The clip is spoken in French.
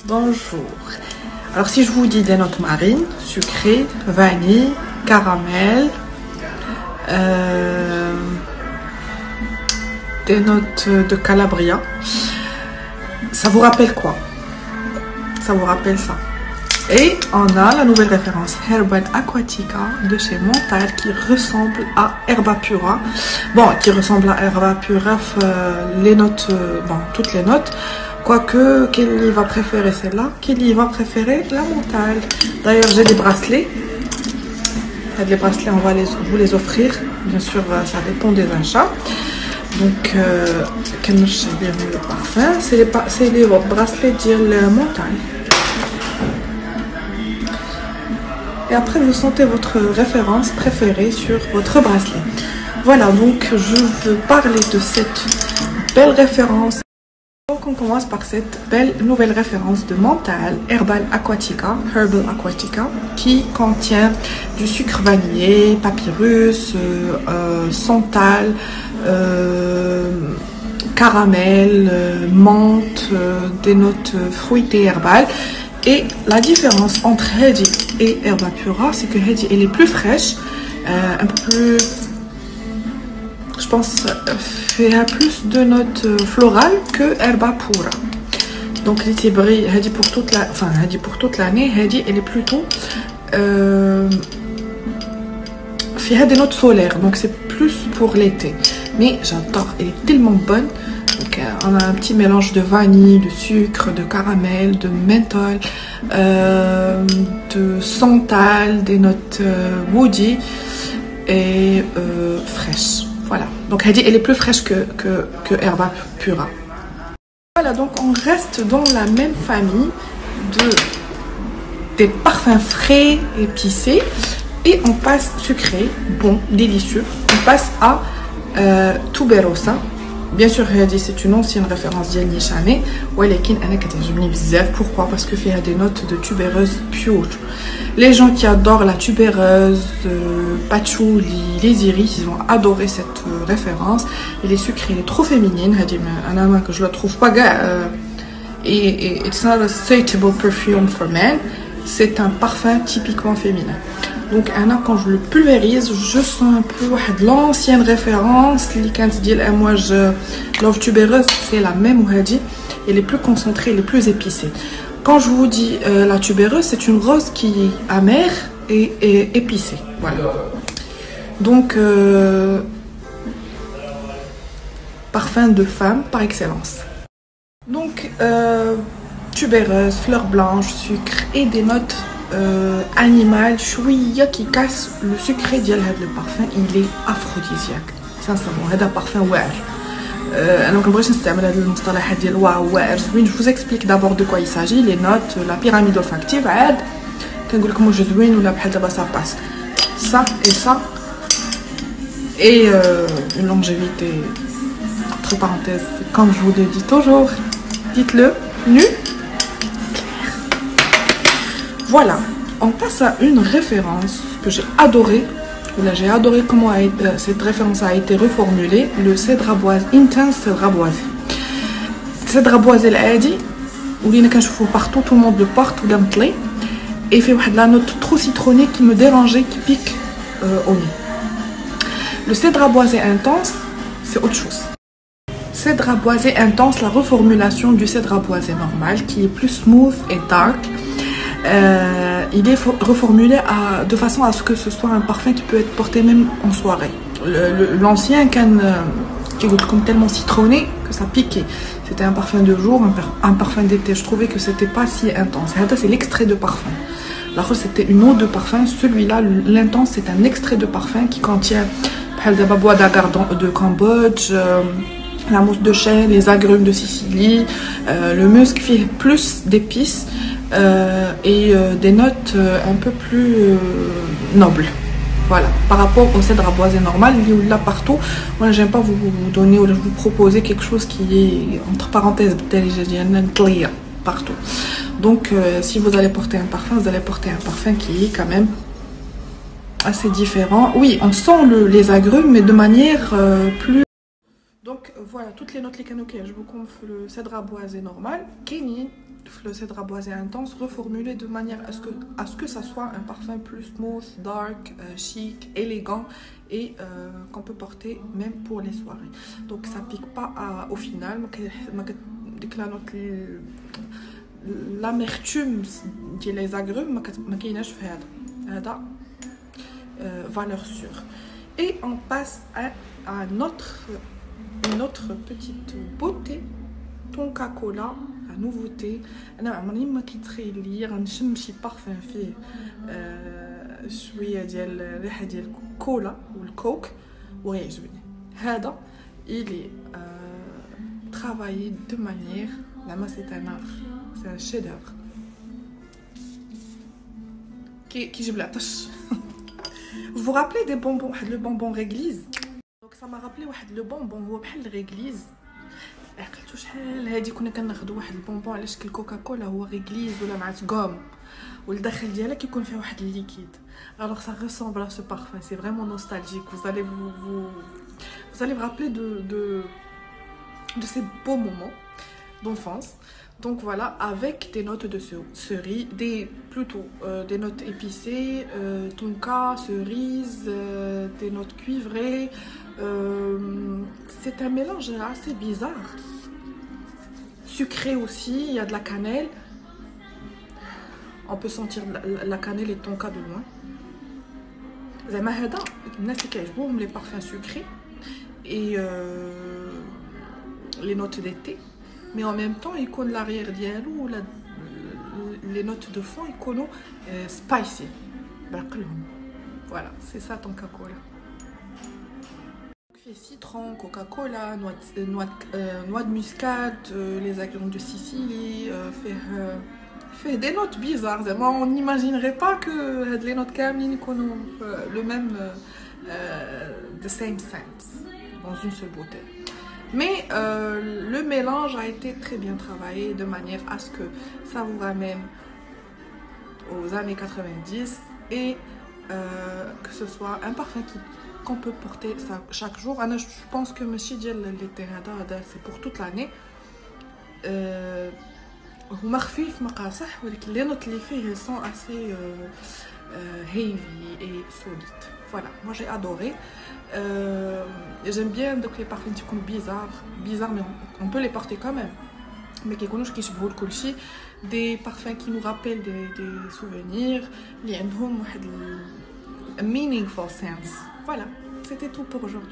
Bonjour. Alors si je vous dis des notes marines, sucrées, vanille, caramel, des notes de Calabria, ça vous rappelle quoi? Ça vous rappelle ça? Et on a la nouvelle référence Herbal Aquatica de chez Montal qui ressemble à Herba Pura. Bon, qui ressemble à Herba Pura, les notes, bon, toutes les notes. Quoique, Kelly va préférer celle-là. Kelly va préférer la Montal. D'ailleurs, j'ai des bracelets. Les bracelets, on va vous les offrir. Bien sûr, ça dépend des achats. Donc, quel le parfum, c'est les bracelets de Montal. Et après, vous sentez votre référence préférée sur votre bracelet. Voilà, donc je veux parler de cette belle référence. Donc on commence par cette belle nouvelle référence de Montal Herbal Aquatica, qui contient du sucre vanillé, papyrus, santal, caramel, menthe, des notes fruitées herbales. Et la différence entre Hedi et Herba Pura, c'est que Hedi elle est plus fraîche, un peu plus, je pense, fait plus de notes florales que Herba Pura. Donc Hedi pour toute la, enfin Hedi pour toute l'année, Hedi elle est plutôt fait des notes solaires, donc c'est plus pour l'été. Mais j'adore, elle est tellement bonne. Donc, on a un petit mélange de vanille, de sucre, de caramel, de menthol, de santal, des notes woody et fraîches. Voilà. Donc elle est plus fraîche que Herba Pura. Voilà, donc on reste dans la même famille des parfums frais, épicés, et on passe sucré, bon, délicieux. On passe à Tuberosa. Bien sûr, c'est une ancienne référence de Nishane. Pourquoi? Parce que fait des notes de tubéreuse pure. Les gens qui adorent la tubéreuse, patchouli, les iris, ils vont adorer cette référence. Elle est sucrée, elle est trop féminine. Que je la trouve pas et it's not a suitable perfume for men. C'est un parfum typiquement féminin. Donc quand je le pulvérise, je sens un peu de l'ancienne référence. Moi je love tubéreuse, c'est la même Hedi. Elle est plus concentrée, elle est plus épicée. Quand je vous dis la tubéreuse, c'est une rose qui est amère et épicée. Voilà. Donc parfum de femme par excellence. Donc tubéreuse, fleurs blanches, sucre et des notes animal chouïa qui casse le sucré de le parfum. Il est aphrodisiaque sincèrement. C'est un parfum je vous explique d'abord de quoi il s'agit, les notes, la pyramide olfactive. Ça passe ça et ça, et une longévité entre parenthèses, comme je vous le dis toujours, dites-le nu. Voilà, on passe à une référence que j'ai adorée. J'ai adoré comment cette référence a été reformulée. Le cèdre à boise, intense cèdre à boise. Cèdre à boise, elle dit, où il y a partout, tout le monde le porte, ou l'amtlé. Et il fait la note trop citronnée qui me dérangeait, qui pique au nez. Le cèdre à boisé intense, c'est autre chose. Cèdre à boisé intense, la reformulation du cèdre à boisé normal, qui est plus smooth et dark. Il est reformulé de façon à ce que ce soit un parfum qui peut être porté même en soirée. L'ancien qui goûte comme tellement citronné que ça piquait. C'était un parfum de jour, un parfum d'été. Je trouvais que c'était pas si intense. C'est l'extrait de parfum. L'autre c'était une eau de parfum. Celui-là, l'intense, c'est un extrait de parfum qui contient le bois d'agar de Cambodge, la mousse de chêne, les agrumes de Sicile, le musc fait plus d'épices. Et des notes un peu plus nobles. Voilà, par rapport au cèdre à boisé normal, il est là partout. Moi, j'aime pas vous donner ou vous proposer quelque chose qui est entre parenthèses partout. Donc, si vous allez porter un parfum, vous allez porter un parfum qui est quand même assez différent. Oui, on sent les agrumes, mais de manière plus. Donc voilà, toutes les notes les canaux que je vous confie le cèdre à boisé normal, Kenny, le cèdre boisé intense reformulé de manière à ce que ça soit un parfum plus smooth, dark, chic, élégant et qu'on peut porter même pour les soirées. Donc ça pique pas au final, l'amertume des agrumes ما كايناش في هذا valeur sûre. Et on passe à une autre petite beauté, Tonka Cola, la nouveauté. انا عمري ما كيتخيل لي غنشم شي بارفان فيه شويه ديال الريحه ديال الكولا والكوك وغيعجبني هذا. il est travaillé de manière c'est un art, c'est un chef d'œuvre كيجيب العطش. Vous vous rappelez des bonbons, le bonbon réglise? Donc ça m'a rappelé le bonbon هو بحال الريغليز. عقلتو شحال هادي كنا كناخذوا واحد البونبون على شكل كوكاكولا هو ريغليز ولا مع غوم والداخل ديالها كيكون فيها واحد الليكيد. Alors ça ressemble à ce parfum, c'est vraiment nostalgique. Vous allez vous rappeler de ces beaux moments d'enfance. Donc voilà, avec des notes de cerise, des notes épicées, tonka, cerise, des notes cuivrées. C'est un mélange assez bizarre. Sucré aussi, il y a de la cannelle. On peut sentir la cannelle et tonka de loin. زعما هذا الناس اللي كيعجبوهم les parfums sucrés et les notes d'été. Mais en même temps يكون l'arrière ديالو les notes de fond يكونوا spicy باقلهم. Voilà, c'est ça Tonka Cola. Fait citron, Coca-Cola, noix de muscade, les agrumes de Sicile, fait des notes bizarres. On n'imaginerait pas que les notes كاملين يكونوا le même the same scent dans une seule bouteille. Mais le mélange a été très bien travaillé de manière à ce que ça vous ramène aux années 90 et que ce soit un parfum qu'on peut porter ça chaque jour. Je pense que c'est pour toute l'année. هما خفيف ما قاصح ولكن les notes اللي فيه sont assez heavy et solides. Voilà, moi j'ai adoré. J'aime bien donc les parfums qui sont bizarres mais on peut les porter quand même. Mais qui connaissent qui يشبهوا لكل شيء. Des parfums qui nous rappellent des souvenirs اللي عندهم واحد meaningful sense. Voilà, c'était tout pour aujourd'hui.